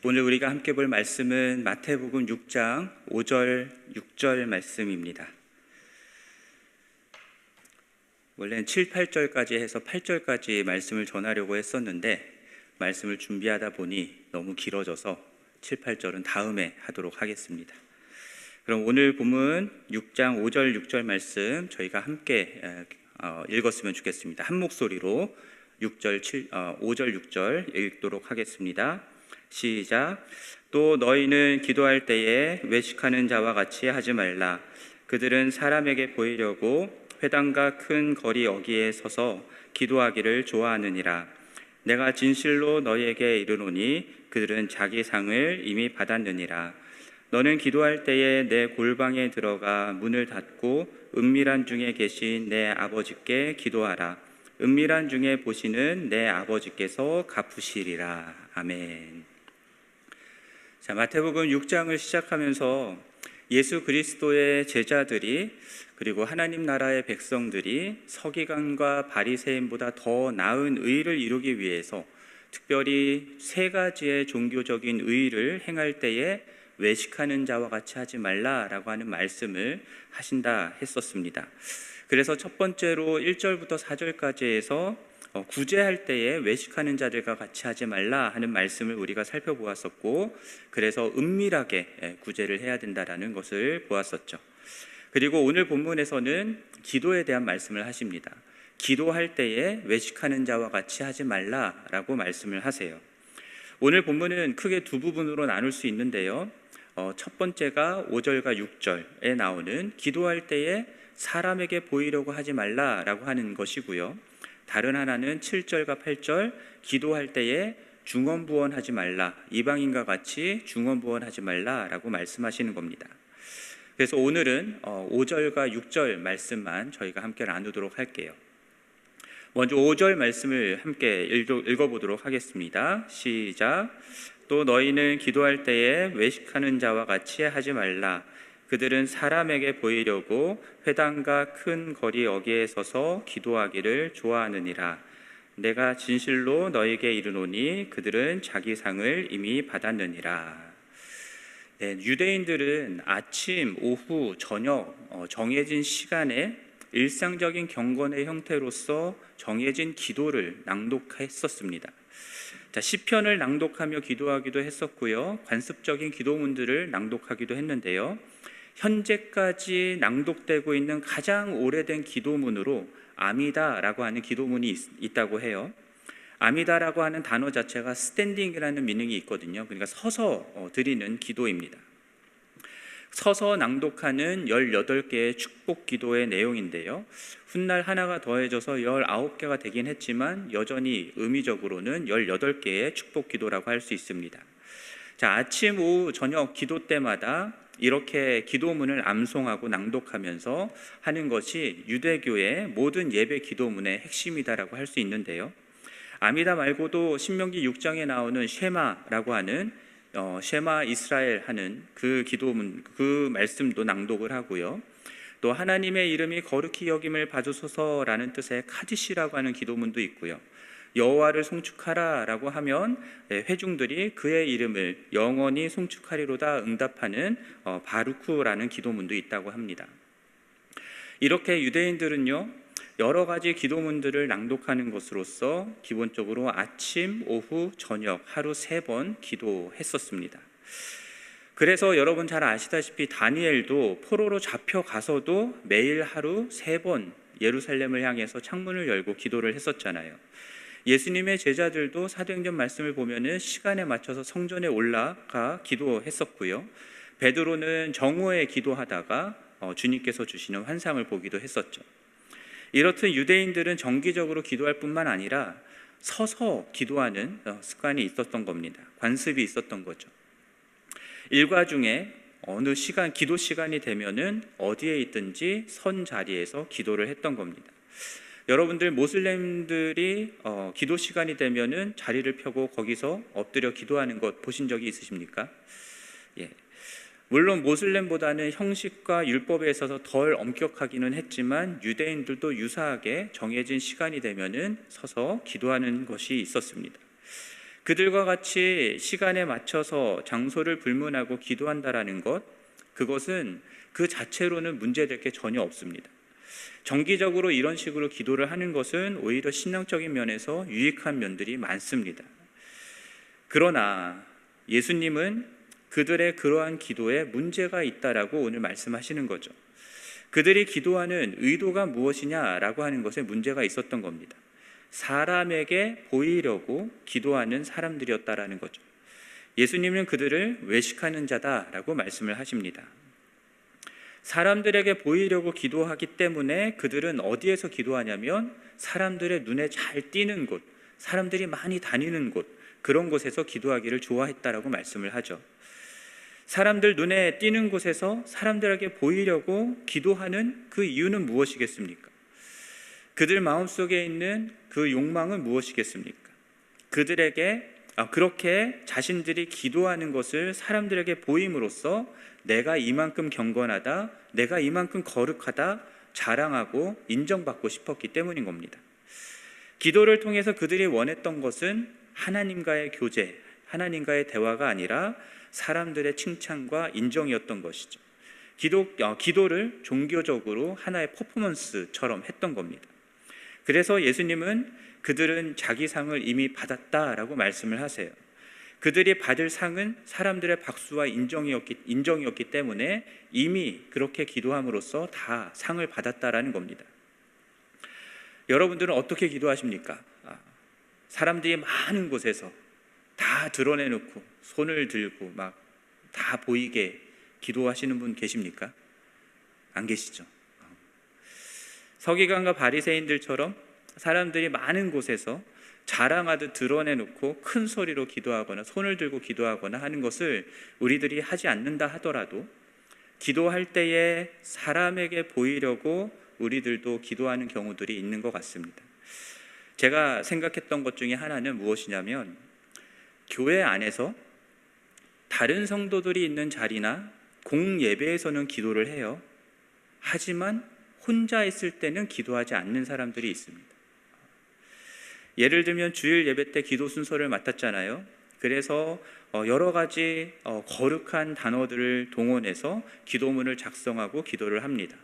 오늘 우리가 함께 볼 말씀은 마태복음 6장 5절, 6절 말씀입니다. 원래는 7, 8절까지 해서 8절까지 말씀을 전하려고 했었는데 말씀을 준비하다 보니 너무 길어져서 7, 8절은 다음에 하도록 하겠습니다. 그럼 오늘 본문 6장 5절, 6절 말씀 저희가 함께 읽었으면 좋겠습니다. 한 목소리로 5절, 6절 읽도록 하겠습니다. 시작. 또 너희는 기도할 때에 외식하는 자와 같이 하지 말라. 그들은 사람에게 보이려고 회당과 큰 거리 어귀에 서서 기도하기를 좋아하느니라. 내가 진실로 너희에게 이르노니 그들은 자기 상을 이미 받았느니라. 너는 기도할 때에 내 골방에 들어가 문을 닫고 은밀한 중에 계신 내 아버지께 기도하라. 은밀한 중에 보시는 내 아버지께서 갚으시리라. 아멘. 자, 마태복음 6장을 시작하면서 예수 그리스도의 제자들이 그리고 하나님 나라의 백성들이 서기관과 바리새인보다 더 나은 의를 이루기 위해서 특별히 세 가지의 종교적인 의를 행할 때에 외식하는 자와 같이 하지 말라라고 하는 말씀을 하신다 했었습니다. 그래서 첫 번째로 1절부터 4절까지 해서 구제할 때에 외식하는 자들과 같이 하지 말라 하는 말씀을 우리가 살펴보았었고, 그래서 은밀하게 구제를 해야 된다라는 것을 보았었죠. 그리고 오늘 본문에서는 기도에 대한 말씀을 하십니다. 기도할 때에 외식하는 자와 같이 하지 말라라고 말씀을 하세요. 오늘 본문은 크게 두 부분으로 나눌 수 있는데요. 첫 번째가 5절과 6절에 나오는 기도할 때에 사람에게 보이려고 하지 말라라고 하는 것이고요. 다른 하나는 7절과 8절 기도할 때에 중언부언하지 말라, 이방인과 같이 중언부언하지 말라라고 말씀하시는 겁니다. 그래서 오늘은 5절과 6절 말씀만 저희가 함께 나누도록 할게요. 먼저 5절 말씀을 함께 읽어보도록 하겠습니다. 시작. 또 너희는 기도할 때에 외식하는 자와 같이 하지 말라. 그들은 사람에게 보이려고 회당과 큰 거리 어귀에 서서 기도하기를 좋아하느니라. 내가 진실로 너에게 이르노니 그들은 자기 상을 이미 받았느니라. 네, 유대인들은 아침, 오후, 저녁 정해진 시간에 일상적인 경건의 형태로서 정해진 기도를 낭독했었습니다. 자, 시편을 낭독하며 기도하기도 했었고요. 관습적인 기도문들을 낭독하기도 했는데요. 현재까지 낭독되고 있는 가장 오래된 기도문으로 아미다라고 하는 기도문이 있다고 해요. 아미다라고 하는 단어 자체가 스탠딩이라는 미닝이 있거든요. 그러니까 서서 드리는 기도입니다. 서서 낭독하는 18개의 축복 기도의 내용인데요. 훗날 하나가 더해져서 19개가 되긴 했지만 여전히 의미적으로는 18개의 축복 기도라고 할 수 있습니다. 자, 아침, 오후, 저녁 기도 때마다 이렇게 기도문을 암송하고 낭독하면서 하는 것이 유대교의 모든 예배 기도문의 핵심이다라고 할 수 있는데요. 아미다 말고도 신명기 6장에 나오는 쉐마라고 하는 쉐마 이스라엘 하는 그 기도문, 그 말씀도 낭독을 하고요. 또 하나님의 이름이 거룩히 여김을 받으소서라는 뜻의 카디시라고 하는 기도문도 있고요. 여호와를 송축하라라고 하면 회중들이 그의 이름을 영원히 송축하리로다 응답하는 바루크라는 기도문도 있다고 합니다. 이렇게 유대인들은요, 여러 가지 기도문들을 낭독하는 것으로서 기본적으로 아침, 오후, 저녁 하루 3번 기도했었습니다. 그래서 여러분 잘 아시다시피 다니엘도 포로로 잡혀가서도 매일 하루 3번 예루살렘을 향해서 창문을 열고 기도를 했었잖아요. 예수님의 제자들도 사도행전 말씀을 보면은 시간에 맞춰서 성전에 올라가 기도했었고요. 베드로는 정오에 기도하다가 주님께서 주시는 환상을 보기도 했었죠. 이렇듯 유대인들은 정기적으로 기도할 뿐만 아니라 서서 기도하는 습관이 있었던 겁니다. 관습이 있었던 거죠. 일과 중에 어느 시간, 기도 시간이 되면은 어디에 있든지 선 자리에서 기도를 했던 겁니다. 여러분들 모슬렘들이 기도 시간이 되면은 자리를 펴고 거기서 엎드려 기도하는 것 보신 적이 있으십니까? 예. 물론 모슬렘보다는 형식과 율법에 있어서 덜 엄격하기는 했지만 유대인들도 유사하게 정해진 시간이 되면은 서서 기도하는 것이 있었습니다. 그들과 같이 시간에 맞춰서 장소를 불문하고 기도한다라는 것, 그것은 그 자체로는 문제될 게 전혀 없습니다. 정기적으로 이런 식으로 기도를 하는 것은 오히려 신앙적인 면에서 유익한 면들이 많습니다. 그러나 예수님은 그들의 그러한 기도에 문제가 있다라고 오늘 말씀하시는 거죠. 그들이 기도하는 의도가 무엇이냐라고 하는 것에 문제가 있었던 겁니다. 사람에게 보이려고 기도하는 사람들이었다라는 거죠. 예수님은 그들을 외식하는 자다라고 말씀을 하십니다. 사람들에게 보이려고 기도하기 때문에 그들은 어디에서 기도하냐면 사람들의 눈에 잘 띄는 곳, 사람들이 많이 다니는 곳, 그런 곳에서 기도하기를 좋아했다라고 말씀을 하죠. 사람들 눈에 띄는 곳에서 사람들에게 보이려고 기도하는 그 이유는 무엇이겠습니까? 그들 마음속에 있는 그 욕망은 무엇이겠습니까? 그들에게 그렇게 자신들이 기도하는 것을 사람들에게 보임으로써 내가 이만큼 경건하다, 내가 이만큼 거룩하다 자랑하고 인정받고 싶었기 때문인 겁니다. 기도를 통해서 그들이 원했던 것은 하나님과의 교제, 하나님과의 대화가 아니라 사람들의 칭찬과 인정이었던 것이죠. 기도를 종교적으로 하나의 퍼포먼스처럼 했던 겁니다. 그래서 예수님은 그들은 자기 상을 이미 받았다라고 말씀을 하세요. 그들이 받을 상은 사람들의 박수와 인정이었기 때문에 이미 그렇게 기도함으로써 다 상을 받았다라는 겁니다. 여러분들은 어떻게 기도하십니까? 사람들이 많은 곳에서 다 드러내놓고 손을 들고 막 다 보이게 기도하시는 분 계십니까? 안 계시죠? 서기관과 바리새인들처럼 사람들이 많은 곳에서 자랑하듯 드러내놓고 큰 소리로 기도하거나 손을 들고 기도하거나 하는 것을 우리들이 하지 않는다 하더라도 기도할 때에 사람에게 보이려고 우리들도 기도하는 경우들이 있는 것 같습니다. 제가 생각했던 것 중에 하나는 무엇이냐면 교회 안에서 다른 성도들이 있는 자리나 공예배에서는 기도를 해요. 하지만 혼자 있을 때는 기도하지 않는 사람들이 있습니다. 예를 들면 주일 예배 때 기도 순서를 맡았잖아요. 그래서 여러 가지 거룩한 단어들을 동원해서 기도문을 작성하고 기도를 합니다.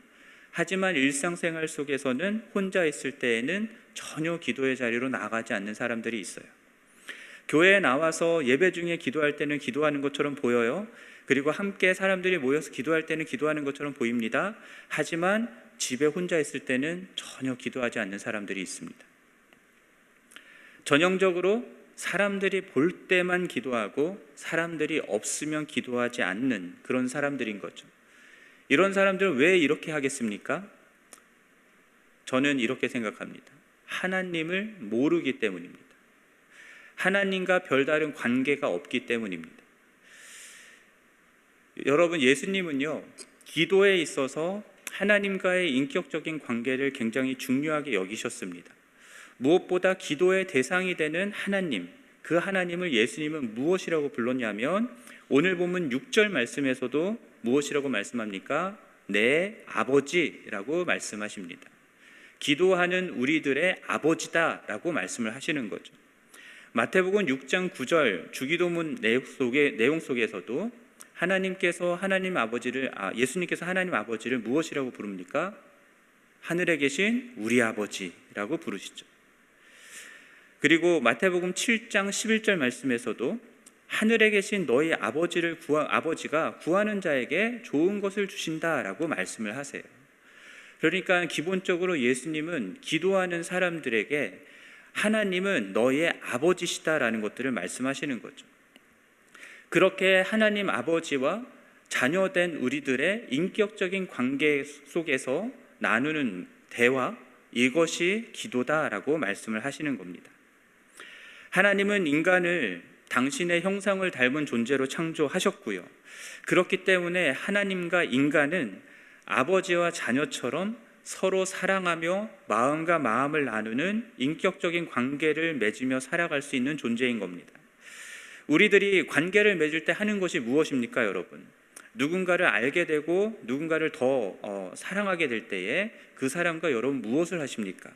하지만 일상생활 속에서는 혼자 있을 때에는 전혀 기도의 자리로 나가지 않는 사람들이 있어요. 교회에 나와서 예배 중에 기도할 때는 기도하는 것처럼 보여요. 그리고 함께 사람들이 모여서 기도할 때는 기도하는 것처럼 보입니다. 하지만 집에 혼자 있을 때는 전혀 기도하지 않는 사람들이 있습니다. 전형적으로 사람들이 볼 때만 기도하고 사람들이 없으면 기도하지 않는 그런 사람들인 거죠. 이런 사람들은 왜 이렇게 하겠습니까? 저는 이렇게 생각합니다. 하나님을 모르기 때문입니다. 하나님과 별다른 관계가 없기 때문입니다. 여러분, 예수님은요, 기도에 있어서 하나님과의 인격적인 관계를 굉장히 중요하게 여기셨습니다. 무엇보다 기도의 대상이 되는 하나님, 그 하나님을 예수님은 무엇이라고 불렀냐면 오늘 본문 6절 말씀에서도 무엇이라고 말씀합니까? 내 아버지라고 말씀하십니다. 기도하는 우리들의 아버지다라고 말씀을 하시는 거죠. 마태복음 6장 9절 주기도문 내용 속에서도 예수님께서 하나님 아버지를 무엇이라고 부릅니까? 하늘에 계신 우리 아버지라고 부르시죠. 그리고 마태복음 7장 11절 말씀에서도 하늘에 계신 너희 아버지가 구하는 자에게 좋은 것을 주신다라고 말씀을 하세요. 그러니까 기본적으로 예수님은 기도하는 사람들에게 하나님은 너의 아버지시다라는 것들을 말씀하시는 거죠. 그렇게 하나님 아버지와 자녀된 우리들의 인격적인 관계 속에서 나누는 대화, 이것이 기도다라고 말씀을 하시는 겁니다. 하나님은 인간을 당신의 형상을 닮은 존재로 창조하셨고요. 그렇기 때문에 하나님과 인간은 아버지와 자녀처럼 서로 사랑하며 마음과 마음을 나누는 인격적인 관계를 맺으며 살아갈 수 있는 존재인 겁니다. 우리들이 관계를 맺을 때 하는 것이 무엇입니까, 여러분? 누군가를 알게 되고 누군가를 더 사랑하게 될 때에 그 사람과 여러분 무엇을 하십니까?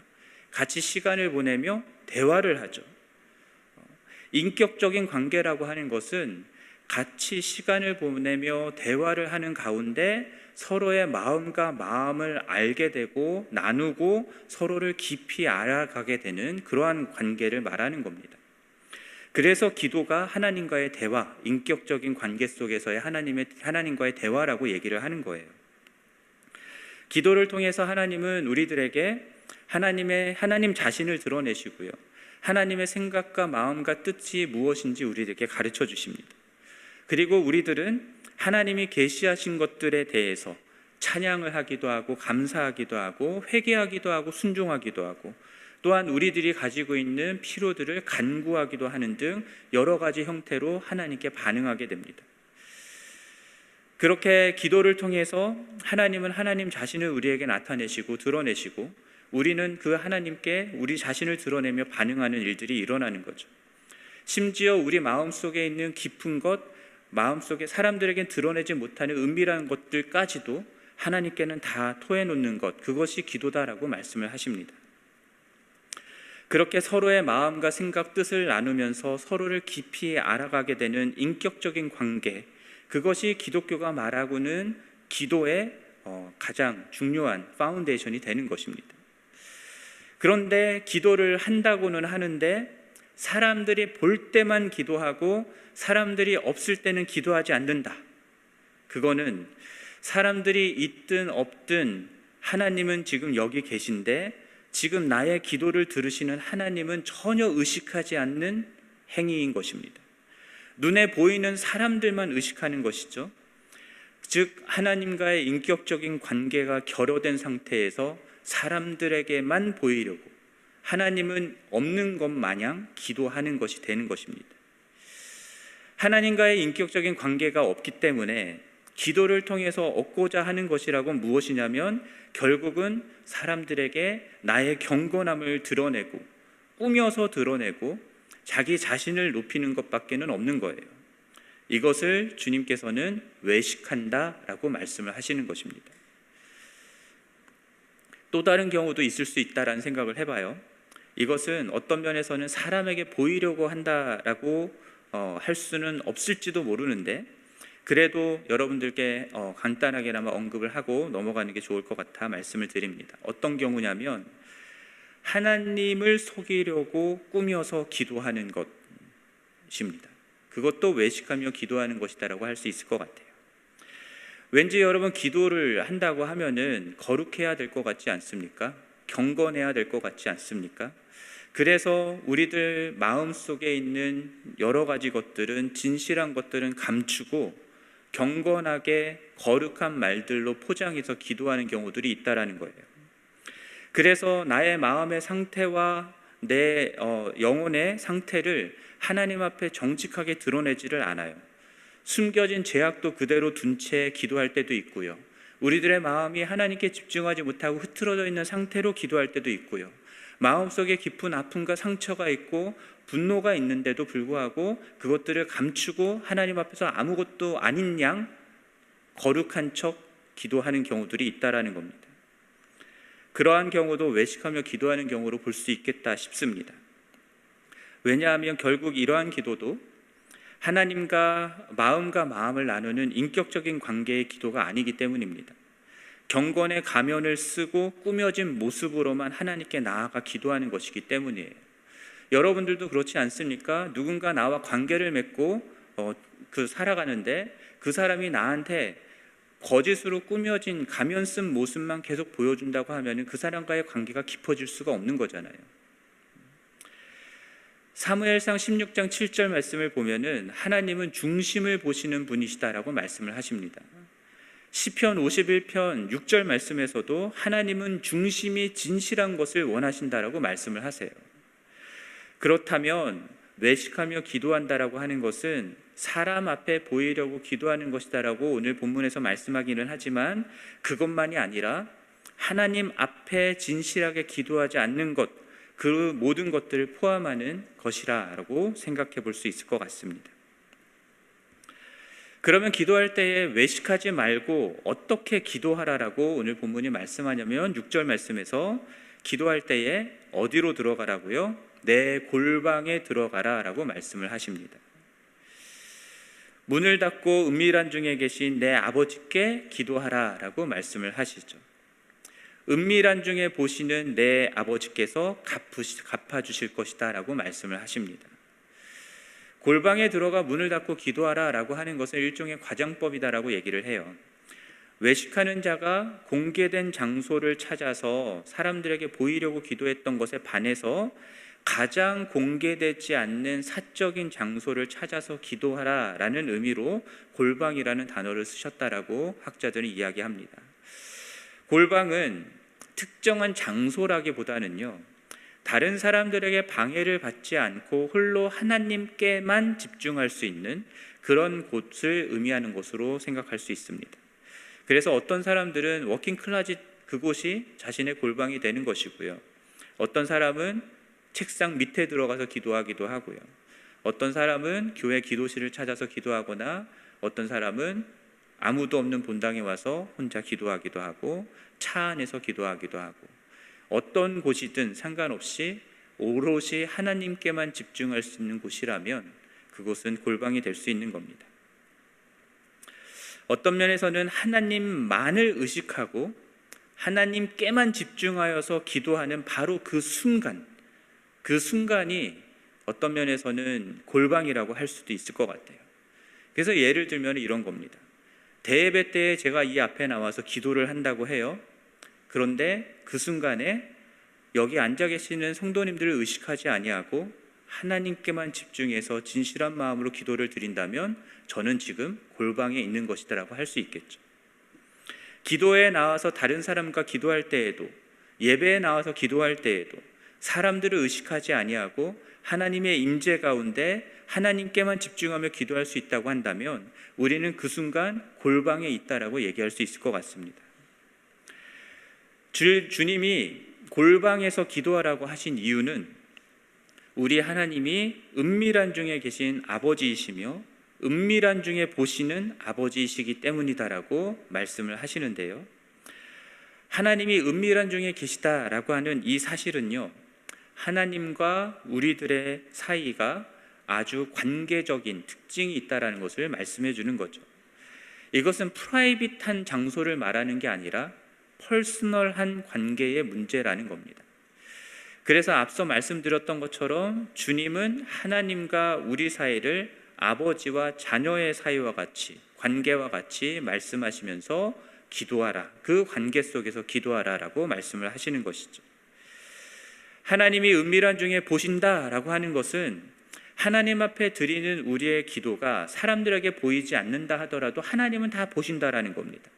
같이 시간을 보내며 대화를 하죠. 인격적인 관계라고 하는 것은 같이 시간을 보내며 대화를 하는 가운데 서로의 마음과 마음을 알게 되고 나누고 서로를 깊이 알아가게 되는 그러한 관계를 말하는 겁니다. 그래서 기도가 하나님과의 대화, 인격적인 관계 속에서의 하나님과의 대화라고 얘기를 하는 거예요. 기도를 통해서 하나님은 우리들에게 하나님 자신을 드러내시고요. 하나님의 생각과 마음과 뜻이 무엇인지 우리들에게 가르쳐 주십니다. 그리고 우리들은 하나님이 계시하신 것들에 대해서 찬양을 하기도 하고 감사하기도 하고 회개하기도 하고 순종하기도 하고 또한 우리들이 가지고 있는 필요들을 간구하기도 하는 등 여러 가지 형태로 하나님께 반응하게 됩니다. 그렇게 기도를 통해서 하나님은 하나님 자신을 우리에게 나타내시고 드러내시고 우리는 그 하나님께 우리 자신을 드러내며 반응하는 일들이 일어나는 거죠. 심지어 우리 마음속에 있는 깊은 것, 마음속에 사람들에게 드러내지 못하는 은밀한 것들까지도 하나님께는 다 토해놓는 것, 그것이 기도다라고 말씀을 하십니다. 그렇게 서로의 마음과 생각, 뜻을 나누면서 서로를 깊이 알아가게 되는 인격적인 관계, 그것이 기독교가 말하고는 기도의 가장 중요한 파운데이션이 되는 것입니다. 그런데 기도를 한다고는 하는데 사람들이 볼 때만 기도하고 사람들이 없을 때는 기도하지 않는다. 그거는 사람들이 있든 없든 하나님은 지금 여기 계신데 지금 나의 기도를 들으시는 하나님은 전혀 의식하지 않는 행위인 것입니다. 눈에 보이는 사람들만 의식하는 것이죠. 즉 하나님과의 인격적인 관계가 결여된 상태에서 사람들에게만 보이려고 하나님은 없는 것 마냥 기도하는 것이 되는 것입니다. 하나님과의 인격적인 관계가 없기 때문에 기도를 통해서 얻고자 하는 것이라고 무엇이냐면 결국은 사람들에게 나의 경건함을 드러내고 꾸며서 드러내고 자기 자신을 높이는 것밖에는 없는 거예요. 이것을 주님께서는 외식한다라고 말씀을 하시는 것입니다. 또 다른 경우도 있을 수 있다라는 생각을 해봐요. 이것은 어떤 면에서는 사람에게 보이려고 한다라고 할 수는 없을지도 모르는데 그래도 여러분들께 간단하게나마 언급을 하고 넘어가는 게 좋을 것 같아 말씀을 드립니다. 어떤 경우냐면 하나님을 속이려고 꾸며서 기도하는 것입니다. 그것도 외식하며 기도하는 것이다라고 할 수 있을 것 같아요. 왠지 여러분 기도를 한다고 하면은 거룩해야 될 것 같지 않습니까? 경건해야 될 것 같지 않습니까? 그래서 우리들 마음속에 있는 여러 가지 것들은 진실한 것들은 감추고 경건하게 거룩한 말들로 포장해서 기도하는 경우들이 있다라는 거예요. 그래서 나의 마음의 상태와 내 영혼의 상태를 하나님 앞에 정직하게 드러내지를 않아요. 숨겨진 죄악도 그대로 둔 채 기도할 때도 있고요. 우리들의 마음이 하나님께 집중하지 못하고 흐트러져 있는 상태로 기도할 때도 있고요. 마음속에 깊은 아픔과 상처가 있고 분노가 있는데도 불구하고 그것들을 감추고 하나님 앞에서 아무것도 아닌 양 거룩한 척 기도하는 경우들이 있다라는 겁니다. 그러한 경우도 외식하며 기도하는 경우로 볼 수 있겠다 싶습니다. 왜냐하면 결국 이러한 기도도 하나님과 마음과 마음을 나누는 인격적인 관계의 기도가 아니기 때문입니다. 경건의 가면을 쓰고 꾸며진 모습으로만 하나님께 나아가 기도하는 것이기 때문이에요. 여러분들도 그렇지 않습니까? 누군가 나와 관계를 맺고 살아가는데 그 사람이 나한테 거짓으로 꾸며진 가면 쓴 모습만 계속 보여준다고 하면 그 사람과의 관계가 깊어질 수가 없는 거잖아요. 사무엘상 16장 7절 말씀을 보면은 하나님은 중심을 보시는 분이시다라고 말씀을 하십니다. 시편 51편 6절 말씀에서도 하나님은 중심이 진실한 것을 원하신다라고 말씀을 하세요. 그렇다면 외식하며 기도한다라고 하는 것은 사람 앞에 보이려고 기도하는 것이다라고 오늘 본문에서 말씀하기는 하지만 그것만이 아니라 하나님 앞에 진실하게 기도하지 않는 것, 그 모든 것들을 포함하는 것이라고 생각해 볼 수 있을 것 같습니다. 그러면 기도할 때에 외식하지 말고 어떻게 기도하라라고 오늘 본문이 말씀하냐면 6절 말씀에서 기도할 때에 어디로 들어가라고요? 내 골방에 들어가라 라고 말씀을 하십니다. 문을 닫고 은밀한 중에 계신 내 아버지께 기도하라 라고 말씀을 하시죠. 은밀한 중에 보시는 내 아버지께서 갚아주실 것이다 라고 말씀을 하십니다. 골방에 들어가 문을 닫고 기도하라 라고 하는 것은 일종의 과장법이다 라고 얘기를 해요. 외식하는 자가 공개된 장소를 찾아서 사람들에게 보이려고 기도했던 것에 반해서 가장 공개되지 않는 사적인 장소를 찾아서 기도하라 라는 의미로 골방이라는 단어를 쓰셨다라고 학자들은 이야기합니다. 골방은 특정한 장소라기보다는요, 다른 사람들에게 방해를 받지 않고 홀로 하나님께만 집중할 수 있는 그런 곳을 의미하는 것으로 생각할 수 있습니다. 그래서 어떤 사람들은 워킹 클라짓 그곳이 자신의 골방이 되는 것이고요, 어떤 사람은 책상 밑에 들어가서 기도하기도 하고요, 어떤 사람은 교회 기도실을 찾아서 기도하거나 어떤 사람은 아무도 없는 본당에 와서 혼자 기도하기도 하고 차 안에서 기도하기도 하고, 어떤 곳이든 상관없이 오롯이 하나님께만 집중할 수 있는 곳이라면 그곳은 골방이 될 수 있는 겁니다. 어떤 면에서는 하나님만을 의식하고 하나님께만 집중하여서 기도하는 바로 그 순간이 어떤 면에서는 골방이라고 할 수도 있을 것 같아요. 그래서 예를 들면 이런 겁니다. 대예배 때에 제가 이 앞에 나와서 기도를 한다고 해요. 그런데 그 순간에 여기 앉아 계시는 성도님들을 의식하지 아니하고 하나님께만 집중해서 진실한 마음으로 기도를 드린다면 저는 지금 골방에 있는 것이다라고 할 수 있겠죠. 기도에 나와서 다른 사람과 기도할 때에도, 예배에 나와서 기도할 때에도 사람들을 의식하지 아니하고 하나님의 임재 가운데 하나님께만 집중하며 기도할 수 있다고 한다면 우리는 그 순간 골방에 있다라고 얘기할 수 있을 것 같습니다. 주님이 골방에서 기도하라고 하신 이유는 우리 하나님이 은밀한 중에 계신 아버지이시며 은밀한 중에 보시는 아버지이시기 때문이다라고 말씀을 하시는데요, 하나님이 은밀한 중에 계시다라고 하는 이 사실은요, 하나님과 우리들의 사이가 아주 관계적인 특징이 있다라는 것을 말씀해 주는 거죠. 이것은 프라이빗한 장소를 말하는 게 아니라 퍼스널한 관계의 문제라는 겁니다. 그래서 앞서 말씀드렸던 것처럼 주님은 하나님과 우리 사이를 아버지와 자녀의 사이와 같이, 관계와 같이 말씀하시면서 기도하라, 그 관계 속에서 기도하라라고 말씀을 하시는 것이죠. 하나님이 은밀한 중에 보신다라고 하는 것은 하나님 앞에 드리는 우리의 기도가 사람들에게 보이지 않는다 하더라도 하나님은 다 보신다라는 겁니다.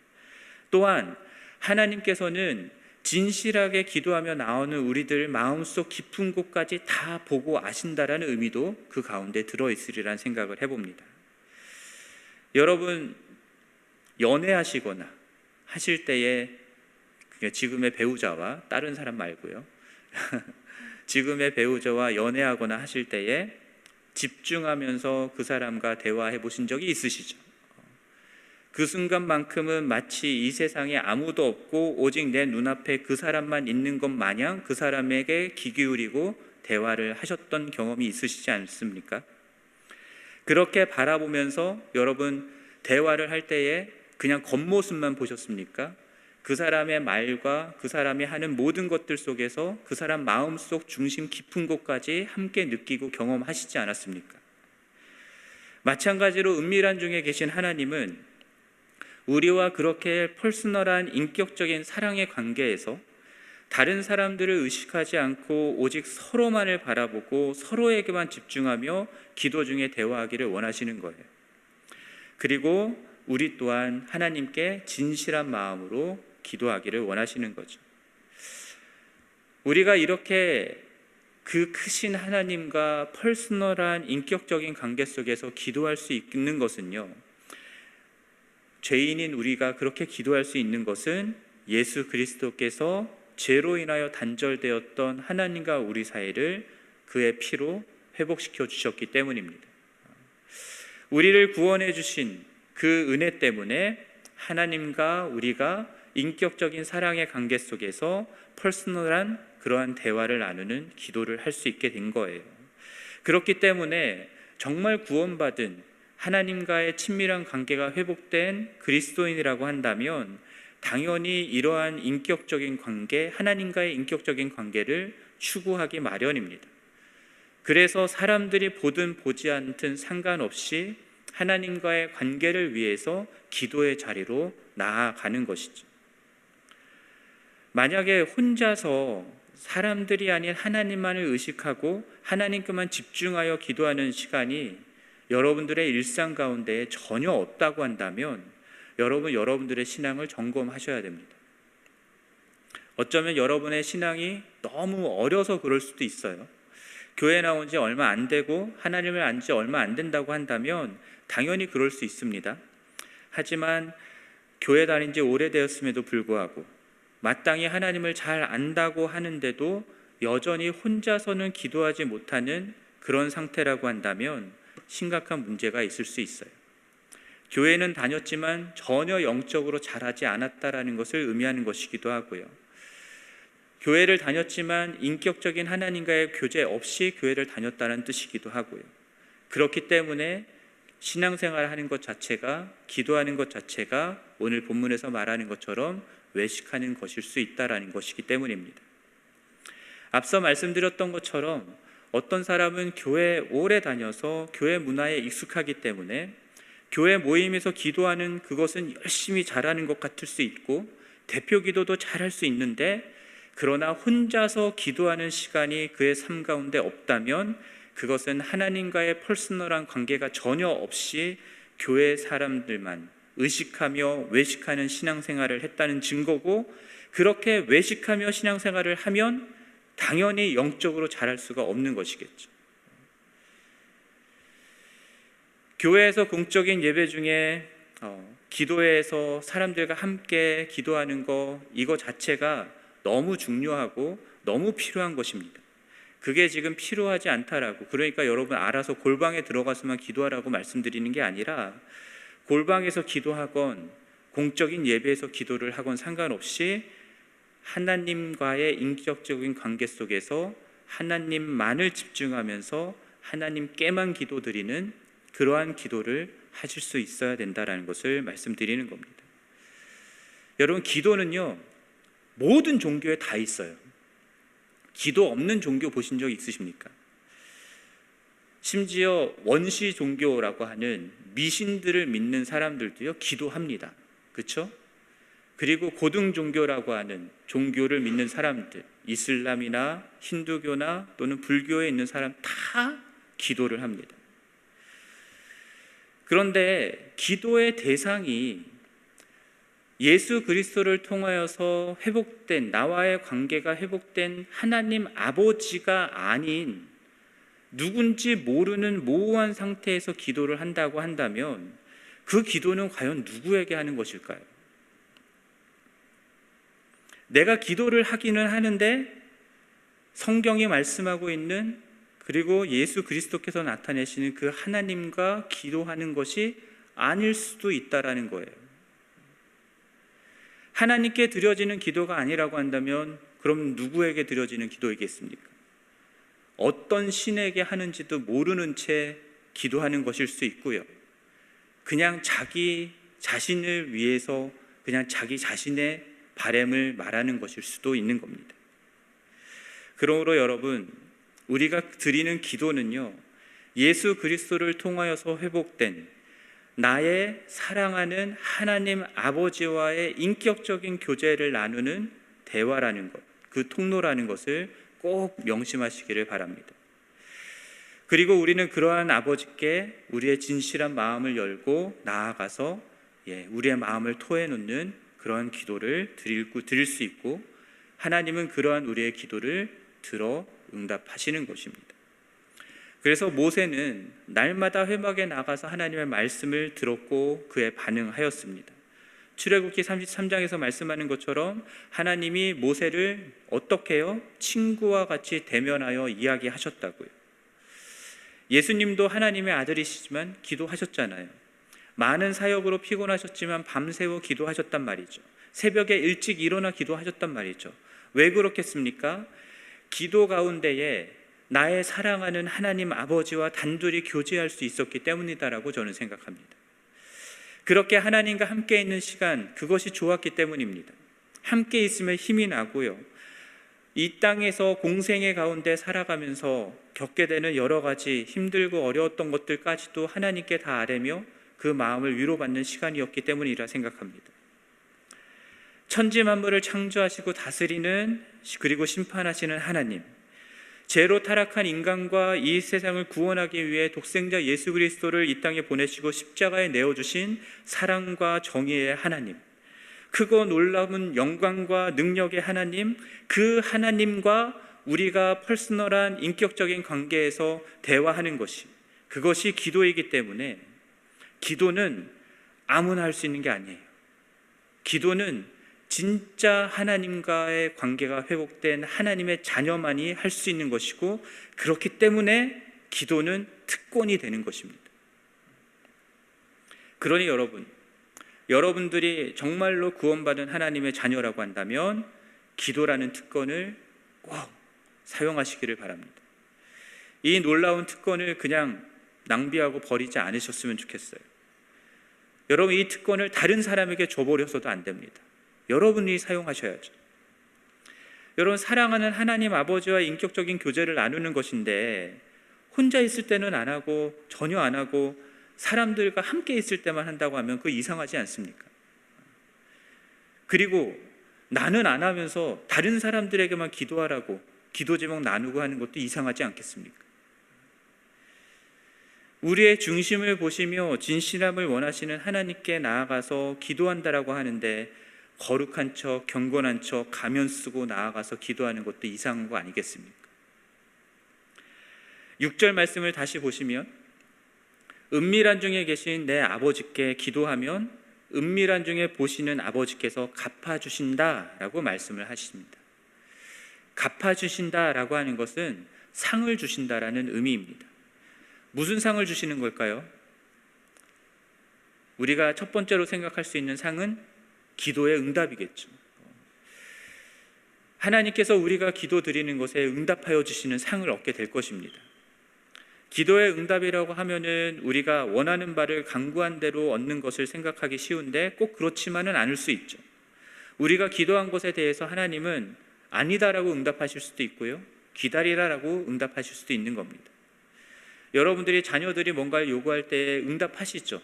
또한 하나님께서는 진실하게 기도하며 나오는 우리들 마음속 깊은 곳까지 다 보고 아신다라는 의미도 그 가운데 들어있으리라는 생각을 해봅니다. 여러분, 연애하시거나 하실 때에 지금의 배우자와 다른 사람 말고요, 지금의 배우자와 연애하거나 하실 때에 집중하면서 그 사람과 대화해 보신 적이 있으시죠? 그 순간만큼은 마치 이 세상에 아무도 없고 오직 내 눈앞에 그 사람만 있는 것 마냥 그 사람에게 귀 기울이고 대화를 하셨던 경험이 있으시지 않습니까? 그렇게 바라보면서 여러분 대화를 할 때에 그냥 겉모습만 보셨습니까? 그 사람의 말과 그 사람이 하는 모든 것들 속에서 그 사람 마음속 중심 깊은 곳까지 함께 느끼고 경험하시지 않았습니까? 마찬가지로 은밀한 중에 계신 하나님은 우리와 그렇게 퍼스널한 인격적인 사랑의 관계에서 다른 사람들을 의식하지 않고 오직 서로만을 바라보고 서로에게만 집중하며 기도 중에 대화하기를 원하시는 거예요. 그리고 우리 또한 하나님께 진실한 마음으로 기도하기를 원하시는 거죠. 우리가 이렇게 그 크신 하나님과 퍼스널한 인격적인 관계 속에서 기도할 수 있는 것은요, 죄인인 우리가 그렇게 기도할 수 있는 것은 예수 그리스도께서 죄로 인하여 단절되었던 하나님과 우리 사이를 그의 피로 회복시켜 주셨기 때문입니다. 우리를 구원해 주신 그 은혜 때문에 하나님과 우리가 인격적인 사랑의 관계 속에서 퍼스널한 그러한 대화를 나누는 기도를 할 수 있게 된 거예요. 그렇기 때문에 정말 구원받은 하나님과의 친밀한 관계가 회복된 그리스도인이라고 한다면 당연히 이러한 인격적인 관계, 하나님과의 인격적인 관계를 추구하기 마련입니다. 그래서 사람들이 보든 보지 않든 상관없이 하나님과의 관계를 위해서 기도의 자리로 나아가는 것이죠. 만약에 혼자서 사람들이 아닌 하나님만을 의식하고 하나님께만 집중하여 기도하는 시간이 여러분들의 일상 가운데 전혀 없다고 한다면 여러분들의 신앙을 점검하셔야 됩니다. 어쩌면 여러분의 신앙이 너무 어려서 그럴 수도 있어요. 교회 나온 지 얼마 안 되고 하나님을 안 지 얼마 안 된다고 한다면 당연히 그럴 수 있습니다. 하지만 교회 다닌 지 오래되었음에도 불구하고 마땅히 하나님을 잘 안다고 하는데도 여전히 혼자서는 기도하지 못하는 그런 상태라고 한다면 심각한 문제가 있을 수 있어요. 교회는 다녔지만 전혀 영적으로 자라지 않았다라는 것을 의미하는 것이기도 하고요. 교회를 다녔지만 인격적인 하나님과의 교제 없이 교회를 다녔다는 뜻이기도 하고요. 그렇기 때문에 신앙생활을 하는 것 자체가, 기도하는 것 자체가 오늘 본문에서 말하는 것처럼 외식하는 것일 수 있다라는 것이기 때문입니다. 앞서 말씀드렸던 것처럼 어떤 사람은 교회에 오래 다녀서 교회 문화에 익숙하기 때문에 교회 모임에서 기도하는 그것은 열심히 잘하는 것 같을 수 있고 대표 기도도 잘할 수 있는데, 그러나 혼자서 기도하는 시간이 그의 삶 가운데 없다면 그것은 하나님과의 퍼스널한 관계가 전혀 없이 교회 사람들만 의식하며 외식하는 신앙생활을 했다는 증거고, 그렇게 외식하며 신앙생활을 하면 당연히 영적으로 자랄 수가 없는 것이겠죠. 교회에서 공적인 예배 중에 기도회에서 사람들과 함께 기도하는 이거 자체가 너무 중요하고 너무 필요한 것입니다. 그게 지금 필요하지 않다라고, 그러니까 여러분 알아서 골방에 들어가서만 기도하라고 말씀드리는 게 아니라 골방에서 기도하건 공적인 예배에서 기도를 하건 상관없이 하나님과의 인격적인 관계 속에서 하나님만을 집중하면서 하나님께만 기도드리는 그러한 기도를 하실 수 있어야 된다라는 것을 말씀드리는 겁니다. 여러분, 기도는요 모든 종교에 다 있어요. 기도 없는 종교 보신 적 있으십니까? 심지어 원시 종교라고 하는 미신들을 믿는 사람들도요 기도합니다. 그렇죠? 그리고 고등 종교라고 하는 종교를 믿는 사람들, 이슬람이나 힌두교나 또는 불교에 있는 사람 다 기도를 합니다. 그런데 기도의 대상이 예수 그리스도를 통하여서 회복된, 나와의 관계가 회복된 하나님 아버지가 아닌 누군지 모르는 모호한 상태에서 기도를 한다고 한다면 그 기도는 과연 누구에게 하는 것일까요? 내가 기도를 하기는 하는데 성경이 말씀하고 있는, 그리고 예수 그리스도께서 나타내시는 그 하나님과 기도하는 것이 아닐 수도 있다라는 거예요. 하나님께 드려지는 기도가 아니라고 한다면 그럼 누구에게 드려지는 기도이겠습니까? 어떤 신에게 하는지도 모르는 채 기도하는 것일 수 있고요. 그냥 자기 자신을 위해서 그냥 자기 자신의 바램을 말하는 것일 수도 있는 겁니다. 그러므로 여러분, 우리가 드리는 기도는요 예수 그리스도를 통하여서 회복된 나의 사랑하는 하나님 아버지와의 인격적인 교제를 나누는 대화라는 것, 그 통로라는 것을 꼭 명심하시기를 바랍니다. 그리고 우리는 그러한 아버지께 우리의 진실한 마음을 열고 나아가서 우리의 마음을 토해놓는 그러한 기도를 드릴 수 있고, 하나님은 그러한 우리의 기도를 들어 응답하시는 것입니다. 그래서 모세는 날마다 회막에 나가서 하나님의 말씀을 들었고 그에 반응하였습니다. 출애굽기 33장에서 말씀하는 것처럼 하나님이 모세를 어떻게 해요? 친구와 같이 대면하여 이야기하셨다고요. 예수님도 하나님의 아들이시지만 기도하셨잖아요. 많은 사역으로 피곤하셨지만 밤새워 기도하셨단 말이죠. 새벽에 일찍 일어나 기도하셨단 말이죠. 왜 그렇겠습니까? 기도 가운데에 나의 사랑하는 하나님 아버지와 단둘이 교제할 수 있었기 때문이다라고 저는 생각합니다. 그렇게 하나님과 함께 있는 시간, 그것이 좋았기 때문입니다. 함께 있으면 힘이 나고요. 이 땅에서 공생의 가운데 살아가면서 겪게 되는 여러 가지 힘들고 어려웠던 것들까지도 하나님께 다 아뢰며 그 마음을 위로받는 시간이었기 때문이라 생각합니다. 천지 만물을 창조하시고 다스리는, 그리고 심판하시는 하나님, 죄로 타락한 인간과 이 세상을 구원하기 위해 독생자 예수 그리스도를 이 땅에 보내시고 십자가에 내어주신 사랑과 정의의 하나님, 크고 놀라운 영광과 능력의 하나님, 그 하나님과 우리가 퍼스널한 인격적인 관계에서 대화하는 것이, 그것이 기도이기 때문에 기도는 아무나 할 수 있는 게 아니에요. 기도는 진짜 하나님과의 관계가 회복된 하나님의 자녀만이 할 수 있는 것이고, 그렇기 때문에 기도는 특권이 되는 것입니다. 그러니 여러분들이 정말로 구원받은 하나님의 자녀라고 한다면 기도라는 특권을 꼭 사용하시기를 바랍니다. 이 놀라운 특권을 그냥 낭비하고 버리지 않으셨으면 좋겠어요. 여러분, 이 특권을 다른 사람에게 줘버려서도 안 됩니다. 여러분이 사용하셔야죠. 여러분, 사랑하는 하나님 아버지와 인격적인 교제를 나누는 것인데 혼자 있을 때는 안 하고 전혀 안 하고 사람들과 함께 있을 때만 한다고 하면 그거 이상하지 않습니까? 그리고 나는 안 하면서 다른 사람들에게만 기도하라고 기도 제목 나누고 하는 것도 이상하지 않겠습니까? 우리의 중심을 보시며 진실함을 원하시는 하나님께 나아가서 기도한다라고 하는데 거룩한 척, 경건한 척, 가면 쓰고 나아가서 기도하는 것도 이상한 거 아니겠습니까? 6절 말씀을 다시 보시면 은밀한 중에 계신 내 아버지께 기도하면 은밀한 중에 보시는 아버지께서 갚아주신다라고 말씀을 하십니다. 갚아주신다라고 하는 것은 상을 주신다라는 의미입니다. 무슨 상을 주시는 걸까요? 우리가 첫 번째로 생각할 수 있는 상은 기도의 응답이겠죠. 하나님께서 우리가 기도 드리는 것에 응답하여 주시는 상을 얻게 될 것입니다. 기도의 응답이라고 하면은 우리가 원하는 바를 간구한 대로 얻는 것을 생각하기 쉬운데 꼭 그렇지만은 않을 수 있죠. 우리가 기도한 것에 대해서 하나님은 아니다라고 응답하실 수도 있고요, 기다리라라고 응답하실 수도 있는 겁니다. 여러분들이 자녀들이 뭔가를 요구할 때 응답하시죠?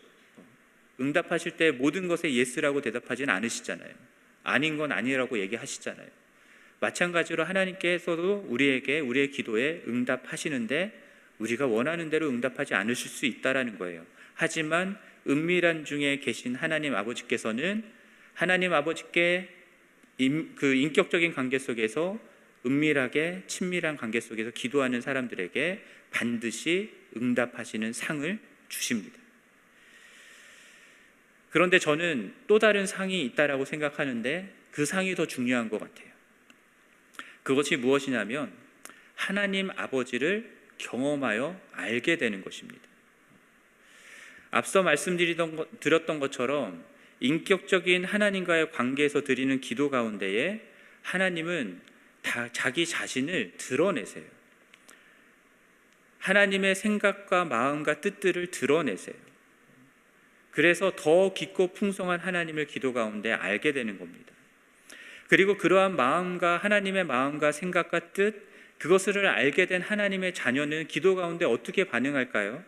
응답하실 때 모든 것에 예스라고 대답하지는 않으시잖아요. 아닌 건 아니라고 얘기하시잖아요. 마찬가지로 하나님께서도 우리에게 우리의 기도에 응답하시는데 우리가 원하는 대로 응답하지 않으실 수 있다라는 거예요. 하지만 은밀한 중에 계신 하나님 아버지께서는 하나님 아버지께 그 인격적인 관계 속에서 은밀하게 친밀한 관계 속에서 기도하는 사람들에게 반드시 응답하시는 상을 주십니다. 그런데 저는 또 다른 상이 있다라고 생각하는데 그 상이 더 중요한 것 같아요. 그것이 무엇이냐면 하나님 아버지를 경험하여 알게 되는 것입니다. 앞서 말씀드렸던 것처럼 인격적인 하나님과의 관계에서 드리는 기도 가운데에 하나님은 다 자기 자신을 드러내세요. 하나님의 생각과 마음과 뜻들을 드러내세요. 그래서 더 깊고 풍성한 하나님을 기도 가운데 알게 되는 겁니다. 그리고 그러한 마음과 하나님의 마음과 생각과 뜻, 그것을 알게 된 하나님의 자녀는 기도 가운데 어떻게 반응할까요?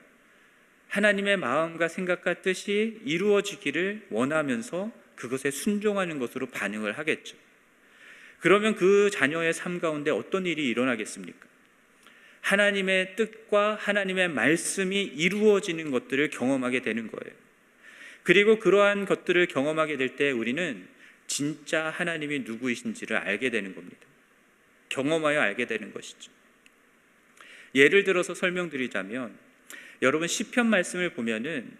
하나님의 마음과 생각과 뜻이 이루어지기를 원하면서 그것에 순종하는 것으로 반응을 하겠죠. 그러면 그 자녀의 삶 가운데 어떤 일이 일어나겠습니까? 하나님의 뜻과 하나님의 말씀이 이루어지는 것들을 경험하게 되는 거예요. 그리고 그러한 것들을 경험하게 될 때 우리는 진짜 하나님이 누구이신지를 알게 되는 겁니다. 경험하여 알게 되는 것이죠. 예를 들어서 설명드리자면 여러분 시편 말씀을 보면은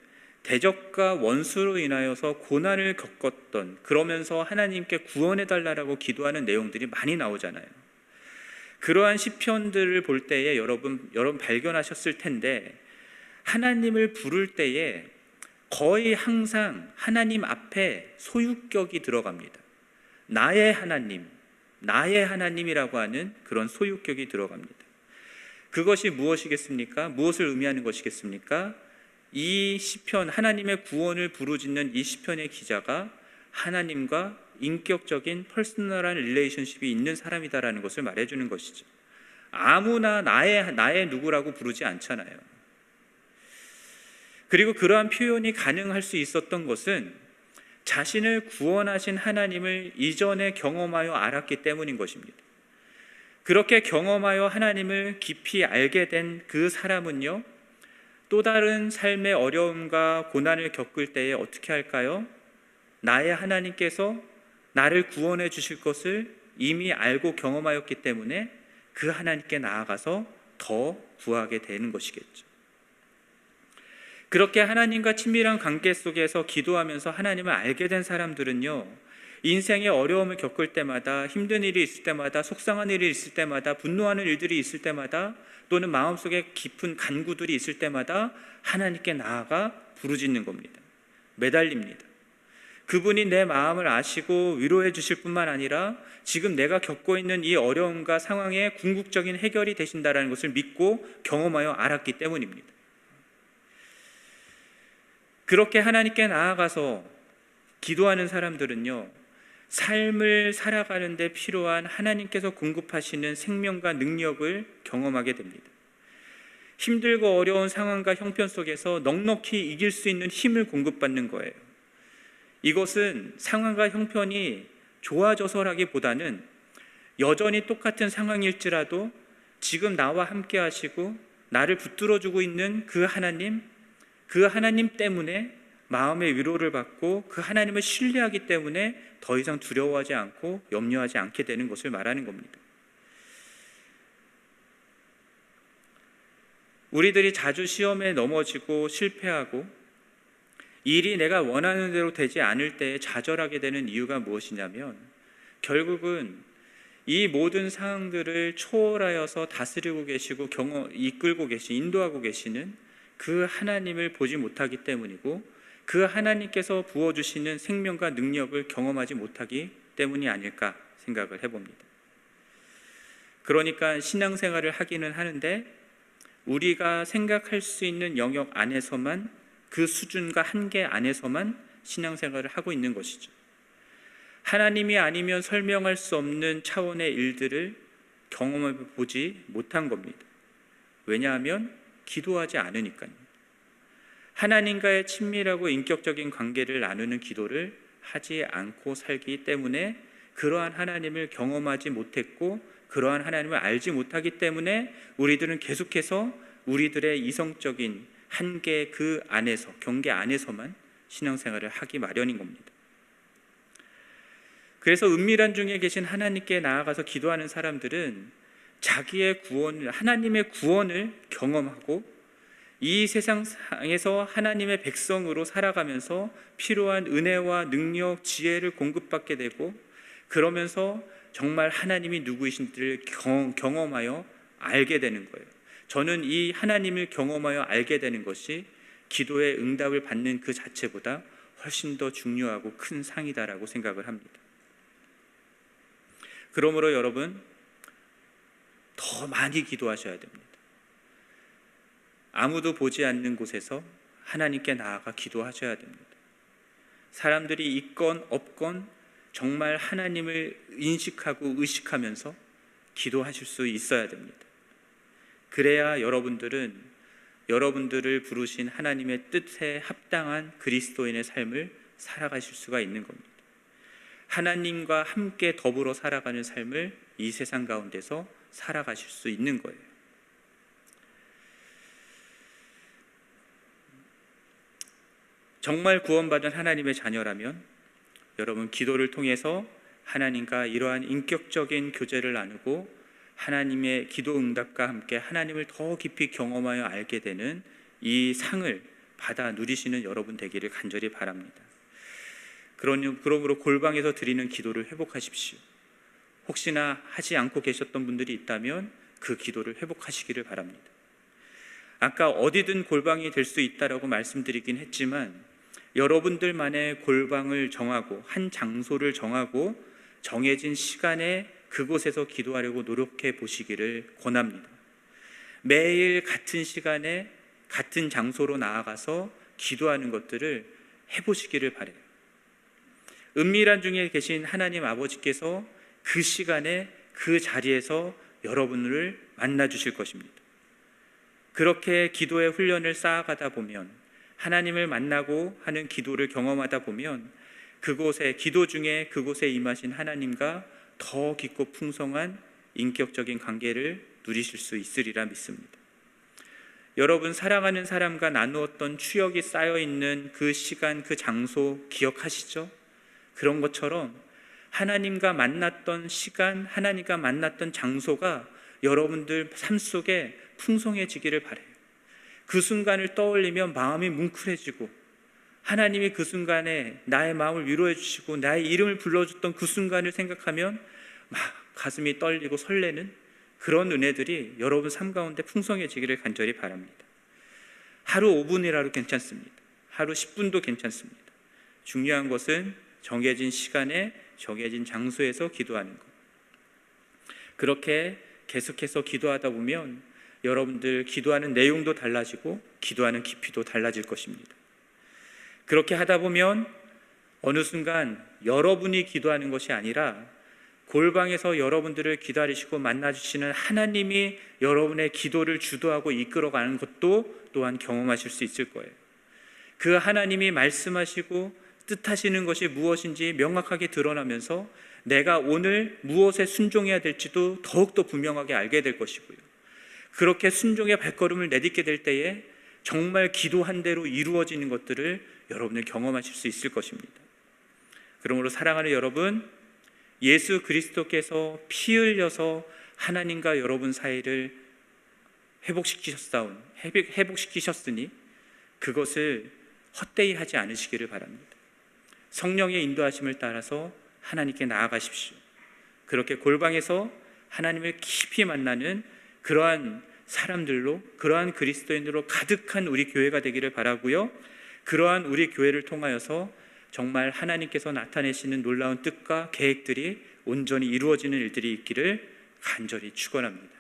대적과 원수로 인하여서 고난을 겪었던, 그러면서 하나님께 구원해 달라고 기도하는 내용들이 많이 나오잖아요. 그러한 시편들을 볼 때에 여러분 발견하셨을 텐데 하나님을 부를 때에 거의 항상 하나님 앞에 소유격이 들어갑니다. 나의 하나님, 나의 하나님이라고 하는 그런 소유격이 들어갑니다. 그것이 무엇이겠습니까? 무엇을 의미하는 것이겠습니까? 이 시편, 하나님의 구원을 부르짖는 이 시편의 기자가 하나님과 인격적인 퍼스널한 릴레이션십이 있는 사람이다라는 것을 말해주는 것이죠. 아무나 나의 누구라고 부르지 않잖아요. 그리고 그러한 표현이 가능할 수 있었던 것은 자신을 구원하신 하나님을 이전에 경험하여 알았기 때문인 것입니다. 그렇게 경험하여 하나님을 깊이 알게 된 그 사람은요, 또 다른 삶의 어려움과 고난을 겪을 때에 어떻게 할까요? 나의 하나님께서 나를 구원해 주실 것을 이미 알고 경험하였기 때문에 그 하나님께 나아가서 더 구하게 되는 것이겠죠. 그렇게 하나님과 친밀한 관계 속에서 기도하면서 하나님을 알게 된 사람들은요, 인생의 어려움을 겪을 때마다, 힘든 일이 있을 때마다, 속상한 일이 있을 때마다, 분노하는 일들이 있을 때마다, 또는 마음속에 깊은 간구들이 있을 때마다 하나님께 나아가 부르짖는 겁니다. 매달립니다. 그분이 내 마음을 아시고 위로해 주실 뿐만 아니라 지금 내가 겪고 있는 이 어려움과 상황의 궁극적인 해결이 되신다는 것을 믿고 경험하여 알았기 때문입니다. 그렇게 하나님께 나아가서 기도하는 사람들은요, 삶을 살아가는 데 필요한 하나님께서 공급하시는 생명과 능력을 경험하게 됩니다. 힘들고 어려운 상황과 형편 속에서 넉넉히 이길 수 있는 힘을 공급받는 거예요. 이것은 상황과 형편이 좋아져서라기보다는 여전히 똑같은 상황일지라도 지금 나와 함께 하시고 나를 붙들어주고 있는 그 하나님 때문에 마음의 위로를 받고 그 하나님을 신뢰하기 때문에 더 이상 두려워하지 않고 염려하지 않게 되는 것을 말하는 겁니다. 우리들이 자주 시험에 넘어지고 실패하고 일이 내가 원하는 대로 되지 않을 때 좌절하게 되는 이유가 무엇이냐면, 결국은 이 모든 상황들을 초월하여서 다스리고 계시고 이끌고 인도하고 계시는 그 하나님을 보지 못하기 때문이고, 그 하나님께서 부어주시는 생명과 능력을 경험하지 못하기 때문이 아닐까 생각을 해봅니다. 그러니까 신앙생활을 하기는 하는데 우리가 생각할 수 있는 영역 안에서만, 그 수준과 한계 안에서만 신앙생활을 하고 있는 것이죠. 하나님이 아니면 설명할 수 없는 차원의 일들을 경험해 보지 못한 겁니다. 왜냐하면 기도하지 않으니까요. 하나님과의 친밀하고 인격적인 관계를 나누는 기도를 하지 않고 살기 때문에 그러한 하나님을 경험하지 못했고 그러한 하나님을 알지 못하기 때문에 우리들은 계속해서 우리들의 이성적인 한계 그 안에서, 경계 안에서만 신앙생활을 하기 마련인 겁니다. 그래서 은밀한 중에 계신 하나님께 나아가서 기도하는 사람들은 자기의 구원을, 하나님의 구원을 경험하고 이 세상에서 하나님의 백성으로 살아가면서 필요한 은혜와 능력, 지혜를 공급받게 되고, 그러면서 정말 하나님이 누구이신지를 경험하여 알게 되는 거예요. 저는 이 하나님을 경험하여 알게 되는 것이 기도의 응답을 받는 그 자체보다 훨씬 더 중요하고 큰 상이다라고 생각을 합니다. 그러므로 여러분, 더 많이 기도하셔야 됩니다. 아무도 보지 않는 곳에서 하나님께 나아가 기도하셔야 됩니다. 사람들이 있건 없건 정말 하나님을 인식하고 의식하면서 기도하실 수 있어야 됩니다. 그래야 여러분들을 부르신 하나님의 뜻에 합당한 그리스도인의 삶을 살아가실 수가 있는 겁니다. 하나님과 함께 더불어 살아가는 삶을 이 세상 가운데서 살아가실 수 있는 거예요. 정말 구원받은 하나님의 자녀라면 여러분, 기도를 통해서 하나님과 이러한 인격적인 교제를 나누고 하나님의 기도 응답과 함께 하나님을 더 깊이 경험하여 알게 되는 이 상을 받아 누리시는 여러분 되기를 간절히 바랍니다. 그러므로 골방에서 드리는 기도를 회복하십시오. 혹시나 하지 않고 계셨던 분들이 있다면 그 기도를 회복하시기를 바랍니다. 아까 어디든 골방이 될 수 있다라고 말씀드리긴 했지만 여러분들만의 골방을 정하고 한 장소를 정하고 정해진 시간에 그곳에서 기도하려고 노력해 보시기를 권합니다. 매일 같은 시간에 같은 장소로 나아가서 기도하는 것들을 해보시기를 바라요. 은밀한 중에 계신 하나님 아버지께서 그 시간에 그 자리에서 여러분을 만나 주실 것입니다. 그렇게 기도의 훈련을 쌓아가다 보면, 하나님을 만나고 하는 기도를 경험하다 보면 그곳에, 기도 중에 그곳에 임하신 하나님과 더 깊고 풍성한 인격적인 관계를 누리실 수 있으리라 믿습니다. 여러분, 사랑하는 사람과 나누었던 추억이 쌓여있는 그 시간, 그 장소 기억하시죠? 그런 것처럼 하나님과 만났던 시간, 하나님과 만났던 장소가 여러분들 삶 속에 풍성해지기를 바라요. 그 순간을 떠올리면 마음이 뭉클해지고, 하나님이 그 순간에 나의 마음을 위로해 주시고 나의 이름을 불러줬던 그 순간을 생각하면 막 가슴이 떨리고 설레는 그런 은혜들이 여러분 삶 가운데 풍성해지기를 간절히 바랍니다. 하루 5분이라도 괜찮습니다. 하루 10분도 괜찮습니다. 중요한 것은 정해진 시간에 정해진 장소에서 기도하는 것. 그렇게 계속해서 기도하다 보면 여러분들 기도하는 내용도 달라지고 기도하는 깊이도 달라질 것입니다. 그렇게 하다 보면 어느 순간 여러분이 기도하는 것이 아니라 골방에서 여러분들을 기다리시고 만나주시는 하나님이 여러분의 기도를 주도하고 이끌어가는 것도 또한 경험하실 수 있을 거예요. 그 하나님이 말씀하시고 뜻하시는 것이 무엇인지 명확하게 드러나면서 내가 오늘 무엇에 순종해야 될지도 더욱더 분명하게 알게 될 것이고요. 그렇게 순종의 발걸음을 내딛게 될 때에 정말 기도한 대로 이루어지는 것들을 여러분은 경험하실 수 있을 것입니다. 그러므로 사랑하는 여러분, 예수 그리스도께서 피 흘려서 하나님과 여러분 사이를 회복시키셨으니 그것을 헛되이 하지 않으시기를 바랍니다. 성령의 인도하심을 따라서 하나님께 나아가십시오. 그렇게 골방에서 하나님을 깊이 만나는 그러한 사람들로, 그러한 그리스도인으로 가득한 우리 교회가 되기를 바라고요. 그러한 우리 교회를 통하여서 정말 하나님께서 나타내시는 놀라운 뜻과 계획들이 온전히 이루어지는 일들이 있기를 간절히 축원합니다.